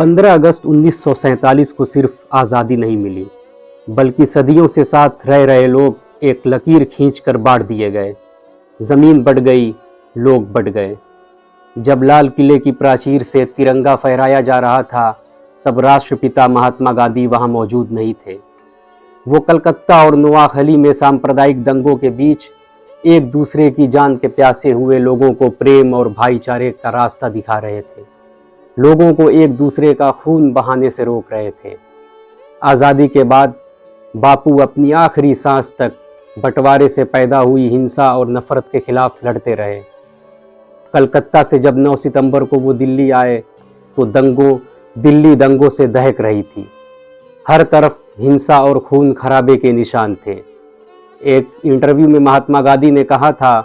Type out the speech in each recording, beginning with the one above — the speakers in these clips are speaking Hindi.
15 अगस्त 1947 को सिर्फ आज़ादी नहीं मिली, बल्कि सदियों से साथ रह रहे लोग एक लकीर खींचकर बांट दिए गए। ज़मीन बढ़ गई, लोग बढ़ गए। जब लाल किले की प्राचीर से तिरंगा फहराया जा रहा था, तब राष्ट्रपिता महात्मा गांधी वहां मौजूद नहीं थे। वो कलकत्ता और नोआखली में सांप्रदायिक दंगों के बीच एक दूसरे की जान के प्यासे हुए लोगों को प्रेम और भाईचारे का रास्ता दिखा रहे थे। लोगों को एक दूसरे का खून बहाने से रोक रहे थे। आज़ादी के बाद बापू अपनी आखिरी सांस तक बंटवारे से पैदा हुई हिंसा और नफरत के खिलाफ लड़ते रहे। कलकत्ता से जब 9 सितंबर को वो दिल्ली आए तो दिल्ली दंगों से दहक रही थी। हर तरफ हिंसा और खून खराबे के निशान थे। एक इंटरव्यू में महात्मा गांधी ने कहा था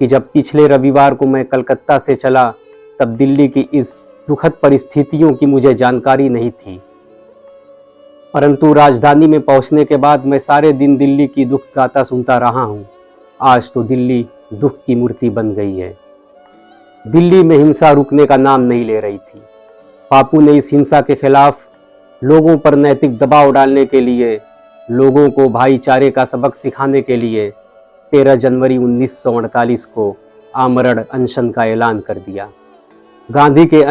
कि जब पिछले रविवार को मैं कलकत्ता से चला, तब दिल्ली की इस दुखद परिस्थितियों की मुझे जानकारी नहीं थी, परंतु राजधानी में पहुंचने के बाद मैं सारे दिन दिल्ली की दुख गाथा सुनता रहा हूं। आज तो दिल्ली दुख की मूर्ति बन गई है। दिल्ली में हिंसा रुकने का नाम नहीं ले रही थी। बापू ने इस हिंसा के खिलाफ लोगों पर नैतिक दबाव डालने के लिए, लोगों को भाईचारे का सबक सिखाने के लिए 13 जनवरी 1948 को आमरण अनशन का ऐलान कर दिया। गांधी के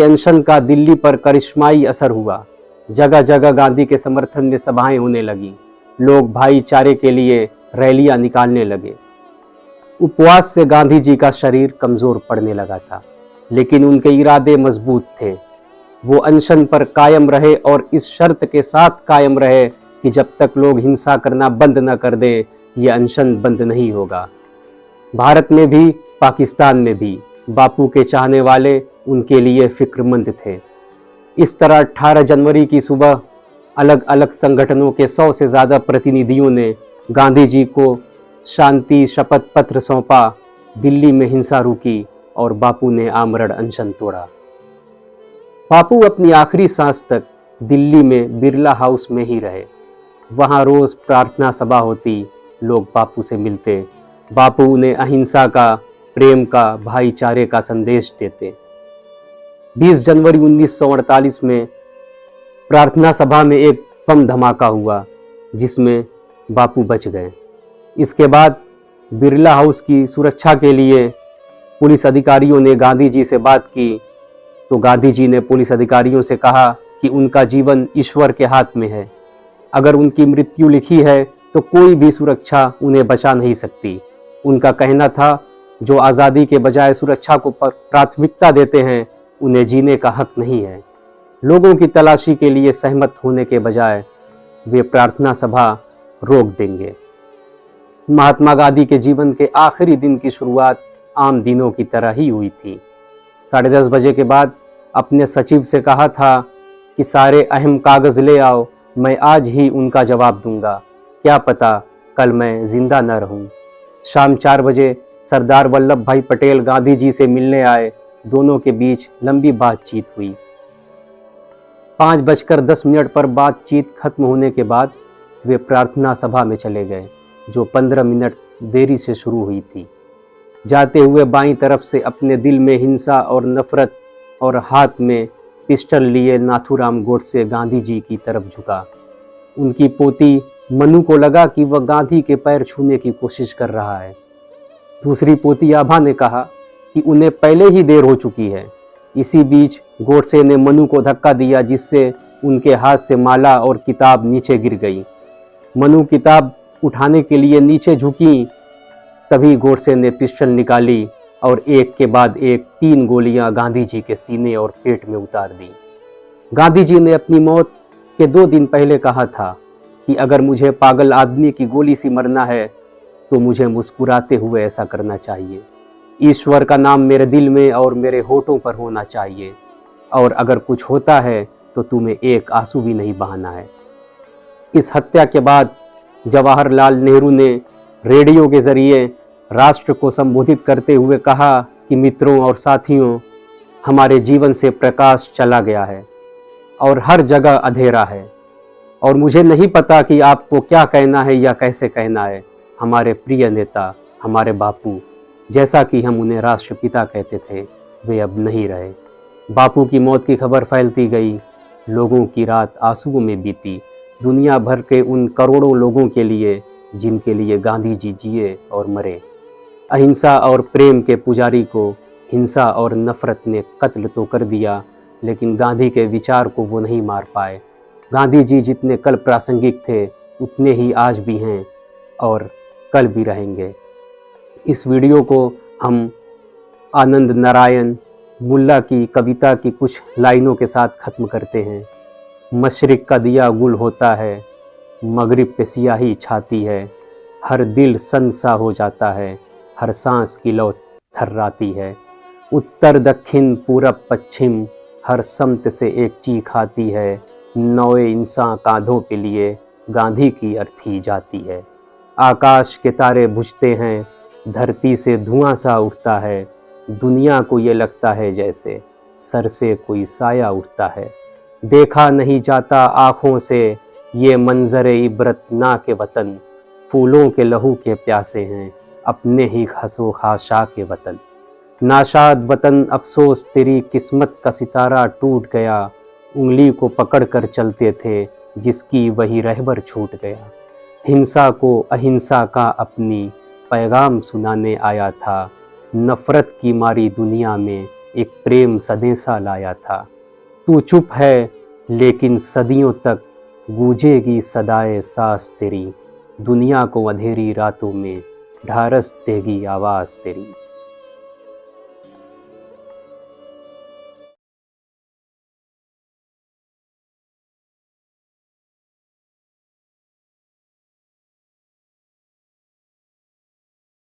अनशन का दिल्ली पर करिश्माई असर हुआ। जगह जगह गांधी के समर्थन में सभाएं होने लगी। लोग भाईचारे के लिए रैलियां निकालने लगे। उपवास से गांधी जी का शरीर कमजोर पड़ने लगा था, लेकिन उनके इरादे मजबूत थे। वो अनशन पर कायम रहे और इस शर्त के साथ कायम रहे कि जब तक लोग हिंसा करना बंद न कर दे, ये अनशन बंद नहीं होगा। भारत में भी, पाकिस्तान में भी बापू के चाहने वाले उनके लिए फिक्रमंद थे। इस तरह 18 जनवरी की सुबह अलग अलग संगठनों के 100 से ज़्यादा प्रतिनिधियों ने गांधी जी को शांति शपथ पत्र सौंपा। दिल्ली में हिंसा रुकी और बापू ने आमरण अनशन तोड़ा। बापू अपनी आखिरी सांस तक दिल्ली में बिरला हाउस में ही रहे। वहाँ रोज़ प्रार्थना सभा होती, लोग बापू से मिलते। बापू उन्हें अहिंसा का, प्रेम का, भाईचारे का संदेश देते। 20 जनवरी 1948 में प्रार्थना सभा में एक बम धमाका हुआ, जिसमें बापू बच गए। इसके बाद बिरला हाउस की सुरक्षा के लिए पुलिस अधिकारियों ने गांधी जी से बात की, तो गांधी जी ने पुलिस अधिकारियों से कहा कि उनका जीवन ईश्वर के हाथ में है। अगर उनकी मृत्यु लिखी है तो कोई भी सुरक्षा उन्हें बचा नहीं सकती। उनका कहना था, जो आज़ादी के बजाय सुरक्षा को प्राथमिकता देते हैं, उन्हें जीने का हक नहीं है। लोगों की तलाशी के लिए सहमत होने के बजाय वे प्रार्थना सभा रोक देंगे। महात्मा गांधी के जीवन के आखिरी दिन की शुरुआत आम दिनों की तरह ही हुई थी। 10:30 बजे के बाद अपने सचिव से कहा था कि सारे अहम कागज़ ले आओ, मैं आज ही उनका जवाब दूंगा। क्या पता कल मैं जिंदा न रहूं। शाम 4 बजे सरदार वल्लभ भाई पटेल गांधी जी से मिलने आए। दोनों के बीच लंबी बातचीत हुई। 5:10 पर बातचीत खत्म होने के बाद वे प्रार्थना सभा में चले गए, जो 15 मिनट देरी से शुरू हुई थी। जाते हुए बाईं तरफ से अपने दिल में हिंसा और नफरत और हाथ में पिस्टल लिए नाथूराम गोडसे गांधी जी की तरफ झुका। उनकी पोती मनु को लगा कि वह गांधी के पैर छूने की कोशिश कर रहा है। दूसरी पोती आभा ने कहा कि उन्हें पहले ही देर हो चुकी है। इसी बीच गोडसे ने मनु को धक्का दिया, जिससे उनके हाथ से माला और किताब नीचे गिर गई। मनु किताब उठाने के लिए नीचे झुकी, तभी गोडसे ने पिस्टल निकाली और एक के बाद एक 3 गोलियां गांधी जी के सीने और पेट में उतार दी। गांधी जी ने अपनी मौत के 2 दिन पहले कहा था कि अगर मुझे पागल आदमी की गोली से मरना है तो मुझे मुस्कुराते हुए ऐसा करना चाहिए। ईश्वर का नाम मेरे दिल में और मेरे होठों पर होना चाहिए, और अगर कुछ होता है तो तुम्हें एक आंसू भी नहीं बहाना है। इस हत्या के बाद जवाहरलाल नेहरू ने रेडियो के जरिए राष्ट्र को संबोधित करते हुए कहा कि मित्रों और साथियों, हमारे जीवन से प्रकाश चला गया है और हर जगह अंधेरा है, और मुझे नहीं पता कि आपको क्या कहना है या कैसे कहना है। हमारे प्रिय नेता, हमारे बापू, जैसा कि हम उन्हें राष्ट्रपिता कहते थे, वे अब नहीं रहे। बापू की मौत की खबर फैलती गई, लोगों की रात आंसुओं में बीती। दुनिया भर के उन करोड़ों लोगों के लिए जिनके लिए गांधी जी जिए और मरे। अहिंसा और प्रेम के पुजारी को हिंसा और नफरत ने कत्ल तो कर दिया, लेकिन गांधी के विचार को वो नहीं मार पाए। गांधी जी जितने कल प्रासंगिक थे उतने ही आज भी हैं और कल भी रहेंगे। इस वीडियो को हम आनंद नारायण मुल्ला की कविता की कुछ लाइनों के साथ ख़त्म करते हैं। मशरिक़ का दिया गुल होता है, मगरिब पे सियाही छाती है, हर दिल सन सा हो जाता है, हर सांस की लौ थर्राती है। उत्तर दक्षिण पूरब पश्चिम हर समत से एक चीख आती है, नौए इंसान कांधों पे लिए गांधी की अर्थी जाती है। आकाश के तारे बुझते हैं, धरती से धुआं सा उठता है, दुनिया को ये लगता है जैसे सर से कोई साया उठता है। देखा नहीं जाता आँखों से ये मंजरे इबरत ना के वतन, फूलों के लहू के प्यासे हैं अपने ही खसो खाशा के वतन। नाशाद वतन अफसोस तेरी किस्मत का सितारा टूट गया, उंगली को पकड़ कर चलते थे जिसकी वही रहबर छूट गया। हिंसा को अहिंसा का अपनी पैगाम सुनाने आया था, नफ़रत की मारी दुनिया में एक प्रेम संदेशा लाया था। तू चुप है लेकिन सदियों तक गूंजेगी सदाए सांस तेरी, दुनिया को अंधेरी रातों में ढारस देगी आवाज़ तेरी।